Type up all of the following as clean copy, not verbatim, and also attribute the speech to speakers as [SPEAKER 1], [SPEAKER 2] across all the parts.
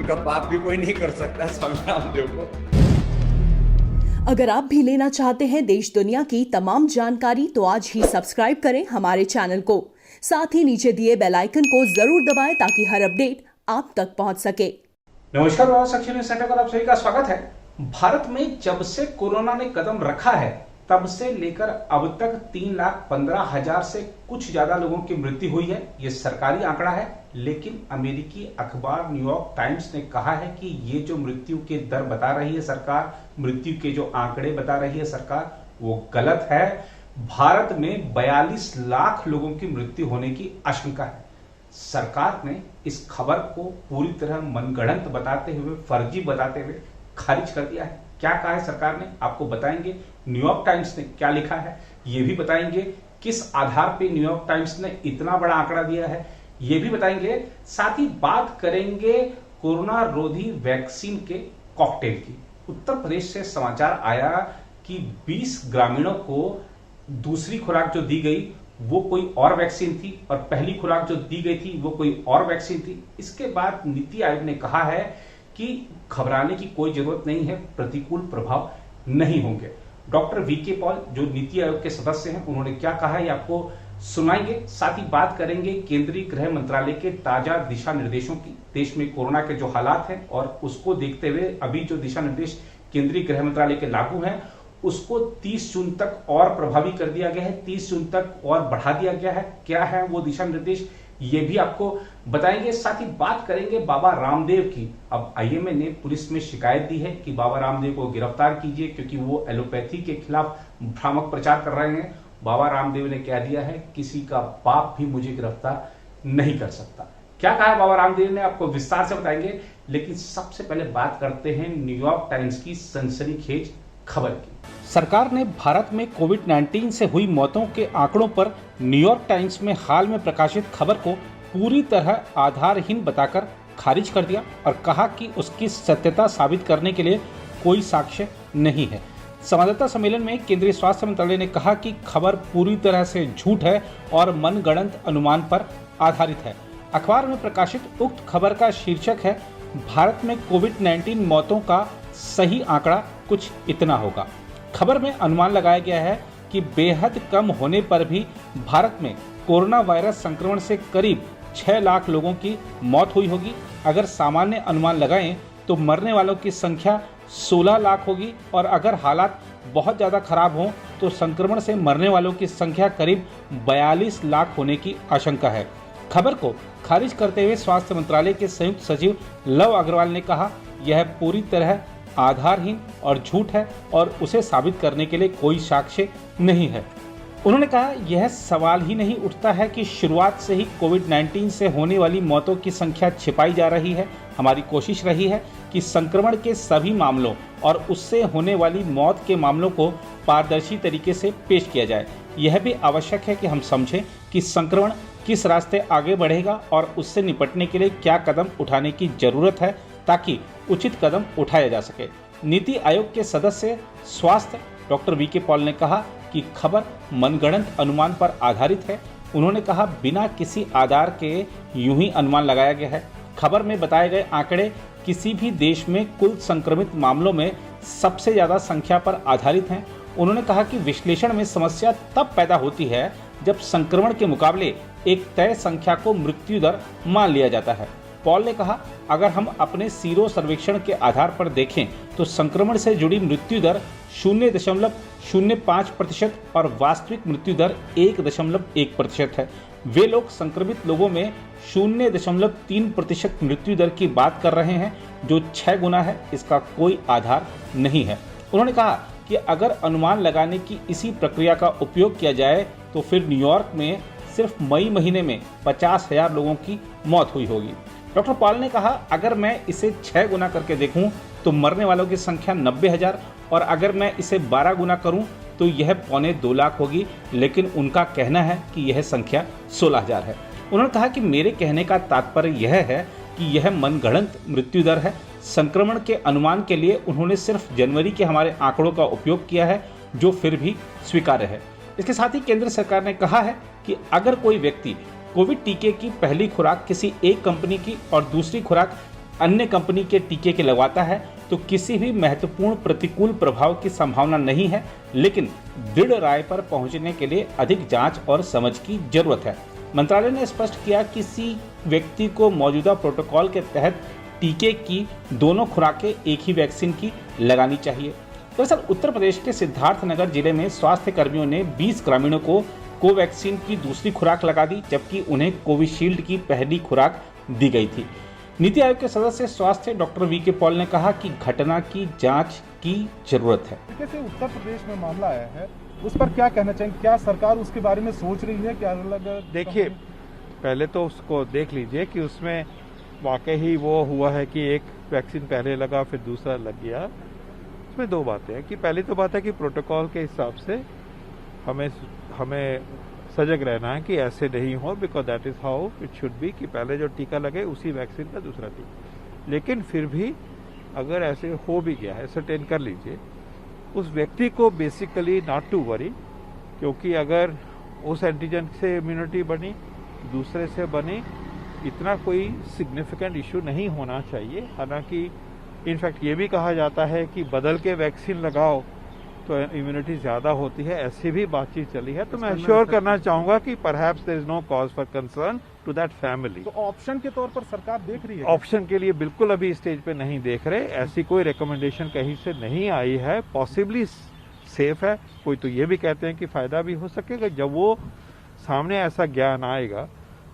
[SPEAKER 1] का पाप भी कोई नहीं कर सकता स्वामी रामदेव को।
[SPEAKER 2] अगर आप भी लेना चाहते हैं देश दुनिया की तमाम जानकारी तो आज ही सब्सक्राइब करें हमारे चैनल को। साथ ही नीचे दिए बेल आइकन को जरूर दबाएं ताकि हर अपडेट आप तक पहुंच सके।
[SPEAKER 3] नमस्कार, आप सभी का स्वागत है। भारत में जब से कोरोना ने कदम रखा है तब से लेकर अब तक 3,15,000 से कुछ ज्यादा लोगों की मृत्यु हुई है। ये सरकारी आंकड़ा है, लेकिन अमेरिकी अखबार न्यूयॉर्क टाइम्स ने कहा है कि ये जो मृत्यु के दर बता रही है सरकार, मृत्यु के जो आंकड़े बता रही है सरकार, वो गलत है। भारत में 42 लाख लोगों की मृत्यु होने की आशंका है। सरकार ने इस खबर को पूरी तरह मनगढ़ंत बताते हुए, फर्जी बताते हुए खारिज कर दिया है। क्या कहा है सरकार ने, आपको बताएंगे। न्यूयॉर्क टाइम्स ने क्या लिखा है ये भी बताएंगे। किस आधार पे न्यूयॉर्क टाइम्स ने इतना बड़ा आंकड़ा दिया है ये भी बताएंगे। साथ ही बात करेंगे कोरोना रोधी वैक्सीन के कॉकटेल की। उत्तर प्रदेश से समाचार आया कि 20 ग्रामीणों को दूसरी खुराक जो दी गई वो कोई और वैक्सीन थी और पहली खुराक जो दी गई थी वो कोई और वैक्सीन थी। इसके बाद नीति आयोग ने कहा है कि घबराने की कोई जरूरत नहीं है, प्रतिकूल प्रभाव नहीं होंगे। डॉक्टर वीके पॉल जो नीति आयोग के सदस्य हैं, उन्होंने क्या कहा है आपको सुनाएंगे। साथ ही बात करेंगे केंद्रीय गृह मंत्रालय के ताजा दिशा निर्देशों की। देश में कोरोना के जो हालात हैं और उसको देखते हुए अभी जो दिशा निर्देश केंद्रीय गृह मंत्रालय के लागू हैं उसको 30 जून तक और प्रभावी कर दिया गया है, 30 जून तक और बढ़ा दिया गया है। क्या है वो दिशा निर्देश ये भी आपको बताएंगे। साथ ही बात करेंगे बाबा रामदेव की। अब आईएमए ने पुलिस में शिकायत दी है कि बाबा रामदेव को गिरफ्तार कीजिए क्योंकि वो एलोपैथी के खिलाफ भ्रामक प्रचार कर रहे हैं। बाबा रामदेव ने कह दिया है किसी का बाप भी मुझे गिरफ्तार नहीं कर सकता। क्या कहा है बाबा रामदेव ने आपको विस्तार से बताएंगे, लेकिन सबसे पहले बात करते हैं न्यूयॉर्क टाइम्स की सनसनीखेज खबर की। सरकार ने भारत में कोविड-19 से हुई मौतों के आंकड़ों पर न्यूयॉर्क टाइम्स में हाल में प्रकाशित खबर को पूरी तरह आधारहीन बताकर खारिज कर दिया और कहा कि उसकी सत्यता साबित करने के लिए कोई साक्ष्य नहीं है। संवाददाता सम्मेलन में केंद्रीय स्वास्थ्य मंत्रालय ने कहा कि खबर पूरी तरह से झूठ है और मनगढ़ंत अनुमान पर आधारित है। अखबार में प्रकाशित उक्त खबर का शीर्षक है, भारत में कोविड-19 मौतों का सही आंकड़ा कुछ इतना होगा। खबर में अनुमान लगाया गया है कि बेहद कम होने पर भी भारत में कोरोना वायरस संक्रमण से करीब 6 लाख लोगों की मौत हुई होगी। अगर सामान्य अनुमान लगाएं तो मरने वालों की संख्या 16 लाख होगी और अगर हालात बहुत ज़्यादा खराब हों तो संक्रमण से मरने वालों की संख्या करीब 42 लाख होने की आशंका है। खबर को खारिज करते हुए स्वास्थ्य मंत्रालय के संयुक्त सचिव लव अग्रवाल ने कहा, यह पूरी तरह आधारहीन और झूठ है और उसे साबित करने के लिए कोई साक्ष्य नहीं है। उन्होंने कहा, यह सवाल ही नहीं उठता है कि शुरुआत से ही कोविड-19 से होने वाली मौतों की संख्या छिपाई जा रही है। हमारी कोशिश रही है कि संक्रमण के सभी मामलों और उससे होने वाली मौत के मामलों को पारदर्शी तरीके से पेश किया जाए। यह भी आवश्यक है कि हम समझें कि संक्रमण किस रास्ते आगे बढ़ेगा और उससे निपटने के लिए क्या कदम उठाने की जरूरत है ताकि उचित कदम उठाया जा सके। नीति आयोग के सदस्य स्वास्थ्य डॉक्टर वीके पॉल ने कहा कि खबर मनगढ़ंत अनुमान पर आधारित है। उन्होंने कहा, बिना किसी आधार के यूं ही अनुमान लगाया गया है। खबर में बताए गए आंकड़े किसी भी देश में कुल संक्रमित मामलों में सबसे ज्यादा संख्या पर आधारित हैं। उन्होंने कहा कि विश्लेषण में समस्या तब पैदा होती है जब संक्रमण के मुकाबले एक तय संख्या को मृत्यु दर मान लिया जाता है। पॉल ने कहा, अगर हम अपने सीरो सर्वेक्षण के आधार पर देखें तो संक्रमण से जुड़ी मृत्यु दर 0.05% और वास्तविक मृत्यु दर 1.1% है। वे लोग संक्रमित लोगों में 0.3% मृत्यु दर की बात कर रहे हैं जो 6 गुना है। इसका कोई आधार नहीं है। उन्होंने कहा कि अगर अनुमान लगाने की इसी प्रक्रिया का उपयोग किया जाए तो फिर न्यूयॉर्क में सिर्फ मई महीने में 50,000 लोगों की मौत हुई होगी। डॉक्टर पॉल ने कहा, अगर मैं इसे 6 गुना करके देखूं तो मरने वालों की संख्या 90,000 और अगर मैं इसे 12 गुना करूं तो यह 1.25 लाख होगी, लेकिन उनका कहना है कि यह संख्या 16,000 है। उन्होंने कहा कि मेरे कहने का तात्पर्य यह है कि यह मनगढ़ंत मृत्यु दर है। संक्रमण के अनुमान के लिए उन्होंने सिर्फ जनवरी के हमारे आंकड़ों का उपयोग किया है जो फिर भी स्वीकार्य है। इसके साथ ही केंद्र सरकार ने कहा है कि अगर कोई व्यक्ति कोविड टीके की पहली खुराक किसी एक कंपनी की और दूसरी खुराक अन्य कंपनी के टीके के लगवाता है तो किसी भी महत्वपूर्ण प्रतिकूल प्रभाव की संभावना नहीं है, लेकिन दृढ़ राय पर पहुंचने के लिए अधिक जांच और समझ की जरूरत है। मंत्रालय ने स्पष्ट किया कि किसी व्यक्ति को मौजूदा प्रोटोकॉल के तहत टीके की दोनों खुराकें एक ही वैक्सीन की लगानी चाहिए। दरअसल उत्तर प्रदेश के सिद्धार्थनगर जिले में स्वास्थ्य कर्मियों ने 20 ग्रामीणों को कोवैक्सीन की दूसरी खुराक लगा दी, जबकि उन्हें कोविशील्ड की पहली खुराक दी गई थी। नीति आयोग के सदस्य स्वास्थ्य डॉक्टर वी.के. पॉल ने कहा कि घटना की जांच की जरूरत है।
[SPEAKER 4] जैसे उत्तर प्रदेश में मामला आया है, उस पर क्या कहना चाहिए? क्या सरकार उसके बारे में सोच रही है? क्या अलग
[SPEAKER 5] देखिए, पहले तो उसको देख लीजिए कि उसमें वाकई ही वो हुआ है कि एक वैक्सीन पहले लगा फिर दूसरा लग गया। उसमें दो बातें हैं कि पहली तो बात है कि प्रोटोकॉल के हिसाब से हमें सजग रहना है कि ऐसे नहीं हो, because that is how it should be कि पहले जो टीका लगे उसी वैक्सीन का दूसरा टीका। लेकिन फिर भी अगर ऐसे हो भी गया है, सर्टेन कर लीजिए, उस व्यक्ति को बेसिकली नॉट टू वरी, क्योंकि अगर उस एंटीजन से इम्यूनिटी बनी, दूसरे से बनी, इतना कोई सिग्निफिकेंट इश्यू नहीं होना चाहिए। हालांकि इनफैक्ट ये भी कहा जाता है कि बदल के वैक्सीन लगाओ तो इम्यूनिटी ज्यादा होती है, ऐसी भी बातचीत चली है। तो मैं अश्योर करना चाहूंगा कि perhaps there is no cause for concern to that family.
[SPEAKER 4] तो ऑप्शन के तौर पर सरकार देख रही है?
[SPEAKER 5] ऑप्शन के लिए बिल्कुल अभी स्टेज पे नहीं देख रहे, ऐसी कोई रिकमेंडेशन कहीं से नहीं आई है। पॉसिबली सेफ है, कोई तो ये भी कहते हैं कि फायदा भी हो सकेगा। जब वो सामने ऐसा ज्ञान आएगा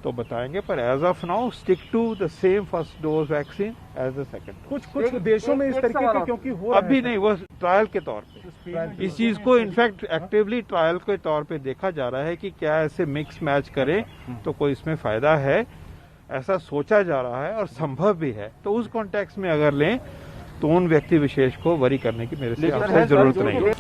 [SPEAKER 5] तो बताएंगे, पर as of now stick to the same first dose vaccine as the second.
[SPEAKER 4] कुछ देशों में इस तरीके के क्योंकि हो रहा है,
[SPEAKER 5] अभी नहीं, वो ट्रायल के तौर पे इस चीज को इनफैक्ट एक्टिवली ट्रायल के तौर पे देखा जा रहा है कि क्या ऐसे मिक्स मैच करें तो कोई इसमें फायदा है, ऐसा सोचा जा रहा है और संभव भी है। तो उस कॉन्टेक्स्ट में अगर लें तो उन व्यक्ति विशेष को वरी करने की मेरे से आपसे जरूरत नहीं है।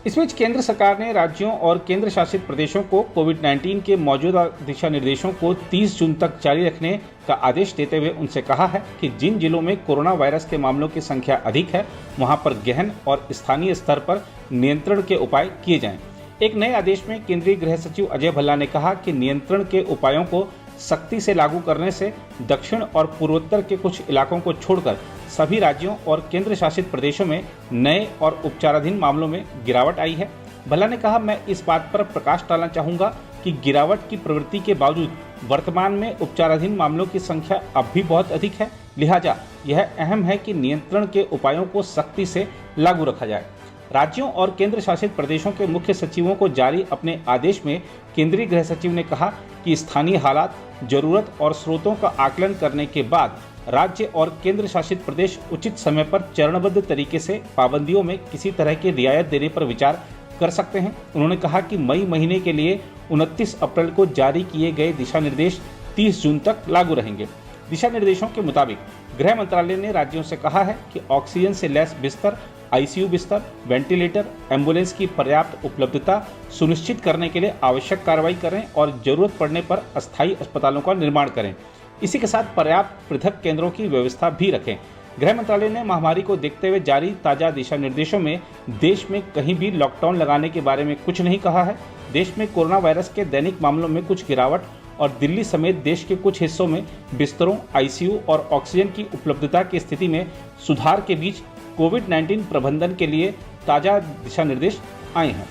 [SPEAKER 3] इस बीच केंद्र सरकार ने राज्यों और केंद्र शासित प्रदेशों को कोविड-19 के मौजूदा दिशा निर्देशों को 30 जून तक जारी रखने का आदेश देते हुए उनसे कहा है कि जिन जिलों में कोरोना वायरस के मामलों की संख्या अधिक है, वहां पर गहन और स्थानीय स्तर पर नियंत्रण के उपाय किए जाएं। एक नए आदेश में केंद्रीय गृह सचिव अजय भल्ला ने कहा कि नियंत्रण के उपायों को सख्ती से लागू करने से दक्षिण और पूर्वोत्तर के कुछ इलाकों को छोड़कर सभी राज्यों और केंद्र शासित प्रदेशों में नए और उपचाराधीन मामलों में गिरावट आई है। भल्ला ने कहा, मैं इस बात पर प्रकाश डालना चाहूंगा कि गिरावट की प्रवृत्ति के बावजूद वर्तमान में उपचाराधीन मामलों की संख्या अब भी बहुत अधिक है। लिहाजा यह अहम है कि नियंत्रण के उपायों को सख्ती से लागू रखा जाए। राज्यों और केंद्र शासित प्रदेशों के मुख्य सचिवों को जारी अपने आदेश में केंद्रीय गृह सचिव ने कहा कि स्थानीय हालात, जरूरत और स्रोतों का आकलन करने के बाद राज्य और केंद्र शासित प्रदेश उचित समय पर चरणबद्ध तरीके से पाबंदियों में किसी तरह की रियायत देने पर विचार कर सकते हैं। उन्होंने कहा कि मई महीने के लिए 29 अप्रैल को जारी किए गए दिशा निर्देश 30 जून तक लागू रहेंगे। दिशा निर्देशों के मुताबिक गृह मंत्रालय ने राज्यों से कहा है कि ऑक्सीजन से लैस बिस्तर, आईसीयू बिस्तर, वेंटिलेटर, एम्बुलेंस की पर्याप्त उपलब्धता सुनिश्चित करने के लिए आवश्यक कार्रवाई करें और जरूरत पड़ने पर अस्थायी अस्पतालों का निर्माण करें। इसी के साथ पर्याप्त पृथक केंद्रों की व्यवस्था भी रखें। गृह मंत्रालय ने महामारी को देखते हुए जारी ताजा दिशा निर्देशों में देश में कहीं भी लॉकडाउन लगाने के बारे में कुछ नहीं कहा है। देश में कोरोना वायरस के दैनिक मामलों में कुछ गिरावट और दिल्ली समेत देश के कुछ हिस्सों में बिस्तरों, आईसीयू और ऑक्सीजन की उपलब्धता की स्थिति में सुधार के बीच कोविड-19 प्रबंधन के लिए ताजा दिशा निर्देश आए हैं।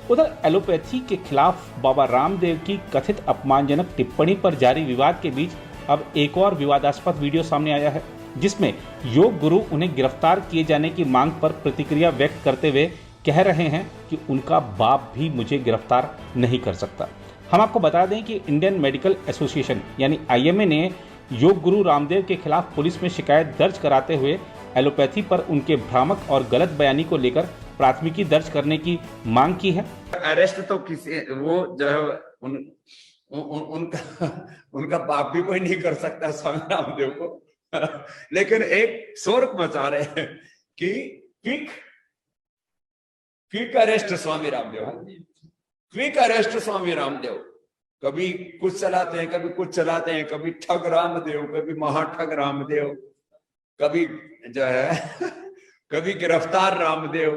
[SPEAKER 3] उधर एलोपैथी के खिलाफ बाबा रामदेव की कथित अपमानजनक टिप्पणी पर जारी विवाद के बीच अब एक और विवादास्पद वीडियो सामने आया है, जिसमें योग गुरु उन्हें गिरफ्तार किए जाने की मांग पर प्रतिक्रिया व्यक्त करते हुए कह रहे हैं कि उनका बाप भी मुझे गिरफ्तार नहीं कर सकता। हम आपको बता दें कि इंडियन मेडिकल एसोसिएशन यानी IMA ने योग गुरु रामदेव के खिलाफ पुलिस में शिकायत दर्ज कराते हुए एलोपैथी पर उनके भ्रामक और गलत बयानी को लेकर प्राथमिकी दर्ज करने की मांग की है।
[SPEAKER 1] अरेस्ट तो किसी वो जो है उनका बाप भी कोई नहीं कर सकता स्वामी रामदेव को लेकिन एक शोर मचा रहे हैं कि quick arrest Swami Ramdev, quick arrest Swami Ramdev. कभी कुछ चलाते हैं, कभी कुछ चलाते हैं, कभी ठग रामदेव, कभी महाठग रामदेव, कभी जो है कभी गिरफ्तार रामदेव।